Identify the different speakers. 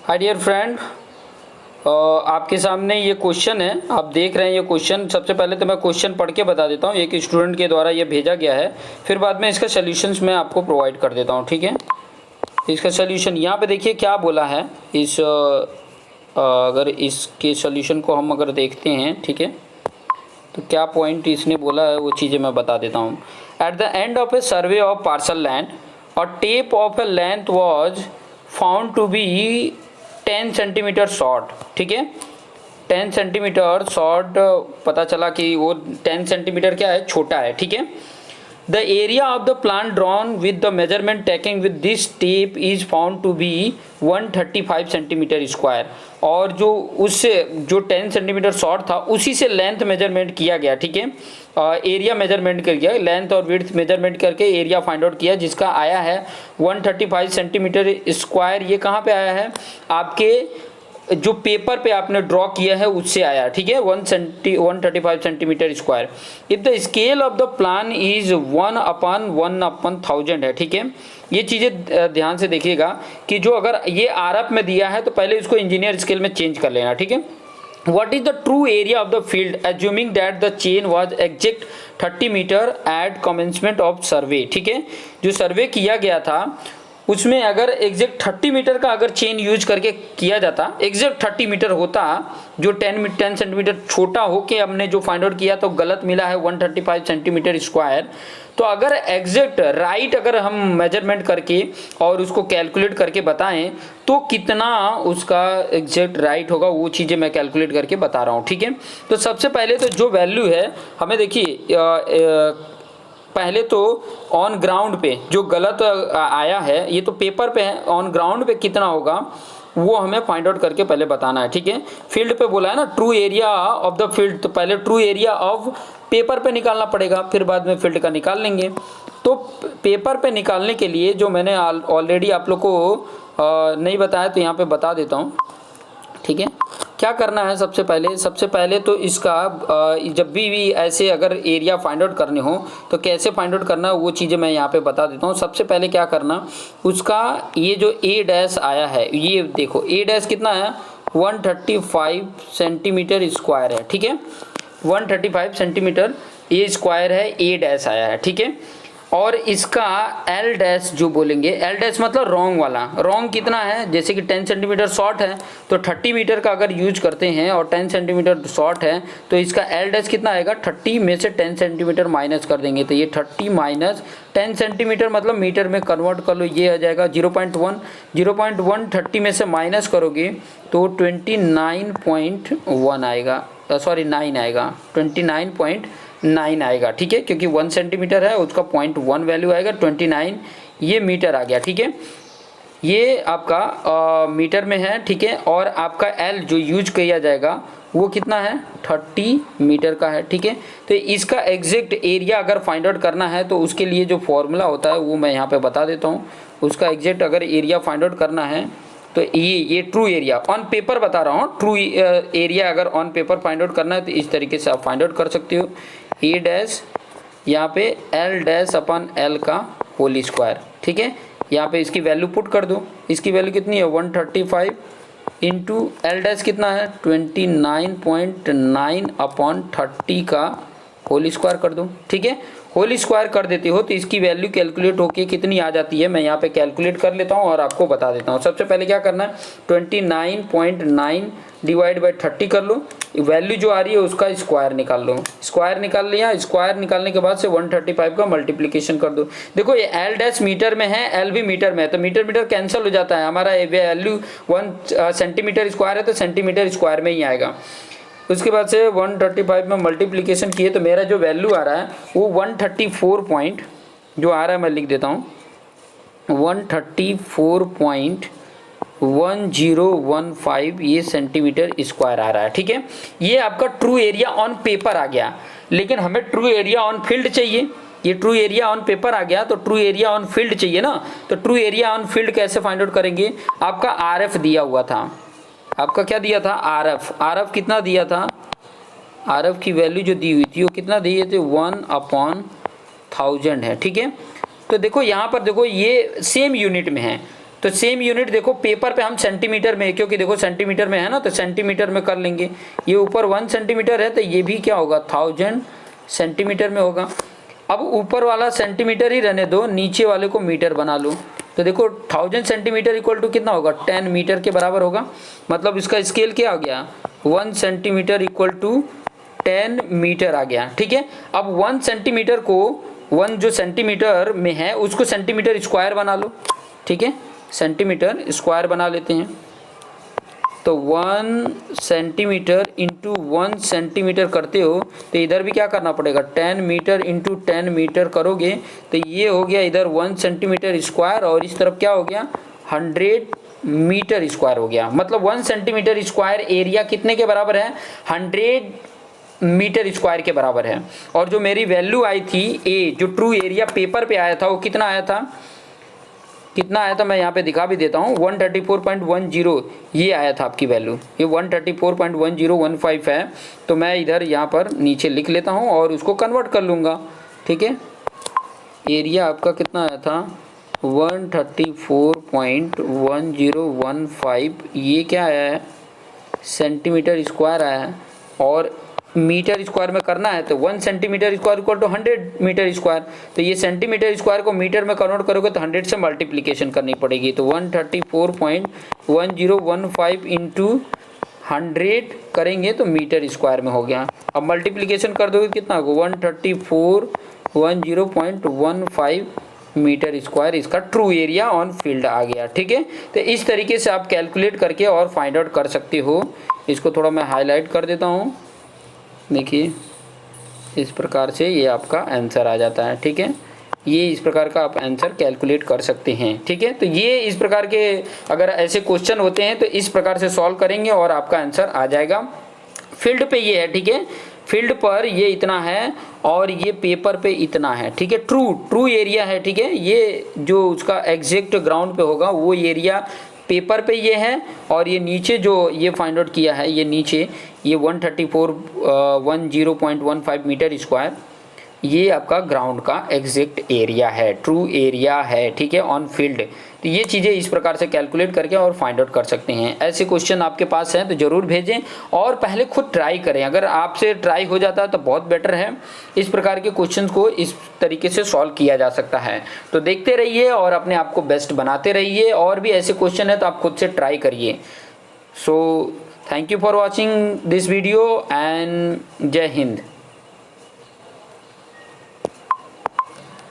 Speaker 1: Hi dear friend, आपके सामने ये क्वेश्चन है। आप देख रहे हैं ये क्वेश्चन। सबसे पहले तो मैं क्वेश्चन पढ़ के बता देता हूँ, एक स्टूडेंट के द्वारा ये भेजा गया है, फिर बाद में इसका सॉल्यूशंस मैं आपको प्रोवाइड कर देता हूँ। ठीक है, इसका सॉल्यूशन यहाँ पे देखिए क्या बोला है। अगर इसके सॉल्यूशन को हम अगर देखते हैं, ठीक है, तो क्या पॉइंट इसने बोला है वो चीज़ें मैं बता देता हूँ। At the end of a survey of parcel land और tape of a length was found to be 10 centimetre short. ठीक है, 10 सेंटीमीटर शॉर्ट पता चला कि वो 10 सेंटीमीटर क्या है, छोटा है। ठीक है, the area of the plan drawn with the measurement taking with this tape is found to be 135 centimetre square. और जो उससे जो 10 सेंटीमीटर शॉर्ट था उसी से लेंथ मेजरमेंट किया गया। ठीक है, एरिया मेजरमेंट कर गया, लेंथ और विड्थ मेजरमेंट करके एरिया फाइंड आउट किया, जिसका आया है 135 सेंटीमीटर स्क्वायर। ये कहाँ पे आया है, आपके जो पेपर पे आपने ड्रॉ किया है उससे आया। ठीक है, 135 centimetre square. If the scale of the plan is 1/1000 है। ठीक है, ये चीज़ें ध्यान से देखिएगा कि जो अगर ये आरएफ में दिया है तो पहले इसको इंजीनियर स्केल में चेंज कर लेना। ठीक है, what is the true area of the field assuming that the chain was exact 30 metre at commencement of survey। ठीक है, जो सर्वे किया गया था उसमें अगर एग्जैक्ट 30 मीटर का अगर चेन यूज करके किया जाता, एग्जैक्ट 30 मीटर होता, जो 10 सेंटीमीटर छोटा होके हमने जो फाइंड आउट किया तो गलत मिला है 135 सेंटीमीटर स्क्वायर। तो अगर एग्जैक्ट राइट अगर हम मेजरमेंट करके और उसको कैलकुलेट करके बताएं तो कितना उसका एग्जैक्ट राइट होगा, वो चीज़ें मैं कैलकुलेट करके बता रहा हूँ। ठीक है, तो सबसे पहले तो जो वैल्यू है हमें देखिए, पहले तो ऑन ग्राउंड पे जो गलत आया है, ये तो पेपर पे है, ऑन ग्राउंड पे कितना होगा वो हमें फाइंड आउट करके पहले बताना है। ठीक है, फील्ड पे बोला है ना true area of the field, तो पहले ट्रू एरिया ऑफ पेपर पे निकालना पड़ेगा, फिर बाद में फील्ड का निकाल लेंगे। तो पेपर पे निकालने के लिए जो मैंने ऑलरेडी आप लोग को नहीं बताया तो यहाँ पे बता देता हूँ। ठीक है, क्या करना है, सबसे पहले तो इसका जब भी ऐसे अगर एरिया फाइंड आउट करने हो तो कैसे फाइंड आउट करना वो चीज़ें मैं यहाँ पे बता देता हूँ। सबसे पहले क्या करना, उसका ये जो ए डैश आया है, ये देखो ए डैश कितना है, 135 सेंटीमीटर स्क्वायर है। ठीक है, 135 सेंटीमीटर ये स्क्वायर है, ए डैश आया है। ठीक है, और इसका एल डैश जो बोलेंगे, एल डैश मतलब रॉन्ग वाला, रॉन्ग कितना है, जैसे कि 10 सेंटीमीटर शॉर्ट है तो 30 मीटर का अगर यूज करते हैं और 10 सेंटीमीटर शॉर्ट है तो इसका एल डैश कितना आएगा, 30 में से 10 सेंटीमीटर माइनस कर देंगे तो ये 30 माइनस 10 सेंटीमीटर मतलब मीटर में कन्वर्ट कर लो, ये आ जाएगा 0.1 30 में से माइनस करोगे तो 29.1 आएगा, सॉरी 9 आएगा, 29.9 आएगा। ठीक है, क्योंकि 1 सेंटीमीटर है उसका 0.1 वैल्यू आएगा, 29 ये मीटर आ गया। ठीक है, ये आपका मीटर में है। ठीक है, और आपका एल जो यूज किया जाएगा वो कितना है, 30 मीटर का है। ठीक है, तो इसका एग्जैक्ट एरिया अगर फाइंड आउट करना है तो उसके लिए जो फॉर्मूला होता है वो मैं यहाँ पे बता देता हूँ। उसका एग्जैक्ट अगर एरिया फाइंड आउट करना है तो ये ट्रू एरिया ऑन पेपर बता रहा हूँ, ट्रू एरिया अगर ऑन पेपर फाइंड आउट करना है तो इस तरीके से आप फाइंड आउट कर सकते हो। ए डैश यहाँ पे एल डैश अपन एल का होल स्क्वायर। ठीक है, यहाँ पे इसकी वैल्यू पुट कर दो, इसकी वैल्यू कितनी है 135 इंटू एल डैश कितना है 29.9 अपॉन 30 का होल स्क्वायर कर दो। ठीक है, होल स्क्वायर कर देते हो तो इसकी वैल्यू कैलकुलेट होके कितनी आ जाती है, मैं यहाँ पे कैलकुलेट कर लेता हूँ और आपको बता देता हूँ। सबसे पहले क्या करना है, 29.9 डिवाइड बाई 30 कर लो, वैल्यू जो आ रही है उसका स्क्वायर निकाल लो, स्क्वायर निकाल लिया, स्क्वायर निकालने के बाद से 135 का मल्टीप्लिकेशन कर दो। देखो ये एल डैश मीटर में है, एल भी मीटर में है, तो मीटर मीटर कैंसिल हो जाता है, हमारा वैल्यू 1 सेंटीमीटर स्क्वायर है तो सेंटीमीटर स्क्वायर में ही आएगा। उसके बाद से 135 में मल्टीप्लिकेशन किए तो मेरा जो वैल्यू आ रहा है वो 134 पॉइंट जो आ रहा है मैं लिख देता हूँ, 134.1015 ये सेंटीमीटर स्क्वायर आ रहा है। ठीक है, ये आपका ट्रू एरिया ऑन पेपर आ गया, लेकिन हमें ट्रू एरिया ऑन फील्ड चाहिए। ये ट्रू एरिया ऑन पेपर आ गया तो ट्रू एरिया ऑन फील्ड चाहिए ना, तो ट्रू एरिया ऑन फील्ड कैसे फाइंड आउट करेंगे, आपका आरएफ दिया हुआ था, आपका क्या दिया था, आरएफ कितना दिया था, आरएफ की वैल्यू जो दी हुई थी वो कितना दिए थे 1/1000 है। ठीक है, तो देखो यहाँ पर देखो ये सेम यूनिट में है, तो सेम यूनिट देखो पेपर पे हम सेंटीमीटर में, क्योंकि देखो सेंटीमीटर में है ना, तो सेंटीमीटर में कर लेंगे। ये ऊपर 1 सेंटीमीटर है तो ये भी क्या होगा 1000 सेंटीमीटर में होगा। अब ऊपर वाला सेंटीमीटर ही रहने दो, नीचे वाले को मीटर बना लो। तो देखो 1000 सेंटीमीटर इक्वल टू कितना होगा 10 मीटर के बराबर होगा। मतलब इसका स्केल क्या आ गया 1 सेंटीमीटर इक्वल टू 10 मीटर आ गया। ठीक है, अब 1 सेंटीमीटर को 1 जो सेंटीमीटर में है उसको सेंटीमीटर स्क्वायर बना लो। ठीक है, सेंटीमीटर स्क्वायर बना लेते हैं। तो 1 सेंटीमीटर इंटू 1 सेंटीमीटर करते हो तो इधर भी क्या करना पड़ेगा 10 मीटर इंटू 10 मीटर करोगे तो ये हो गया इधर 1 सेंटीमीटर स्क्वायर, और इस तरफ क्या हो गया 100 मीटर स्क्वायर हो गया। मतलब 1 सेंटीमीटर स्क्वायर एरिया कितने के बराबर है 100 मीटर स्क्वायर के बराबर है। और जो मेरी वैल्यू आई थी ए, जो ट्रू एरिया पेपर पे आया था वो कितना आया था, कितना आया था मैं यहाँ पे दिखा भी देता हूँ 134.10 ये आया था आपकी वैल्यू। ये 134.1015 है। तो मैं इधर यहाँ पर नीचे लिख लेता हूँ और उसको कन्वर्ट कर लूँगा। ठीक है, एरिया आपका कितना आया था 134.1015, ये क्या आया है सेंटीमीटर स्क्वायर आया है। और मीटर स्क्वायर में करना है तो 1 centimetre square equal to 100 metre square. तो ये सेंटीमीटर स्क्वायर को मीटर में कन्वर्ट करोगे तो 100 से मल्टीप्लिकेशन करनी पड़ेगी। तो 134.1015 इंटू 100 करेंगे तो मीटर स्क्वायर में हो गया। अब मल्टीप्लिकेशन कर दोगे कितना होगा 134.1015 मीटर स्क्वायर इसका ट्रू एरिया ऑन फील्ड आ गया। ठीक है, तो इस तरीके से आप कैलकुलेट करके और फाइंड आउट कर सकते हो। इसको थोड़ा मैं हाईलाइट कर देता हूँ, देखिए इस प्रकार से ये आपका आंसर आ जाता है। ठीक है, ये इस प्रकार का आप आंसर कैलकुलेट कर सकते हैं। ठीक है, तो ये इस प्रकार के अगर ऐसे क्वेश्चन होते हैं तो इस प्रकार से सॉल्व करेंगे और आपका आंसर आ जाएगा। फील्ड पे ये है, ठीक है, फील्ड पर ये इतना है और ये पेपर पे इतना है। ठीक है, ट्रू एरिया है। ठीक है, ये जो उसका एग्जैक्ट ग्राउंड पे होगा वो एरिया पेपर पे ये है, और ये नीचे जो ये फाइंड आउट किया है ये नीचे ये 134.1015 मीटर स्क्वायर ये आपका ग्राउंड का एग्जैक्ट एरिया है, ट्रू एरिया है। ठीक है, ऑन फील्ड। तो ये चीज़ें इस प्रकार से कैलकुलेट करके और फाइंड आउट कर सकते हैं। ऐसे क्वेश्चन आपके पास हैं तो ज़रूर भेजें और पहले खुद ट्राई करें। अगर आपसे ट्राई हो जाता है तो बहुत बेटर है। इस प्रकार के क्वेश्चन को इस तरीके से सॉल्व किया जा सकता है। तो देखते रहिए और अपने आप को बेस्ट बनाते रहिए। और भी ऐसे क्वेश्चन है तो आप खुद से ट्राई करिए। So thank you for watching this video and जय हिंद।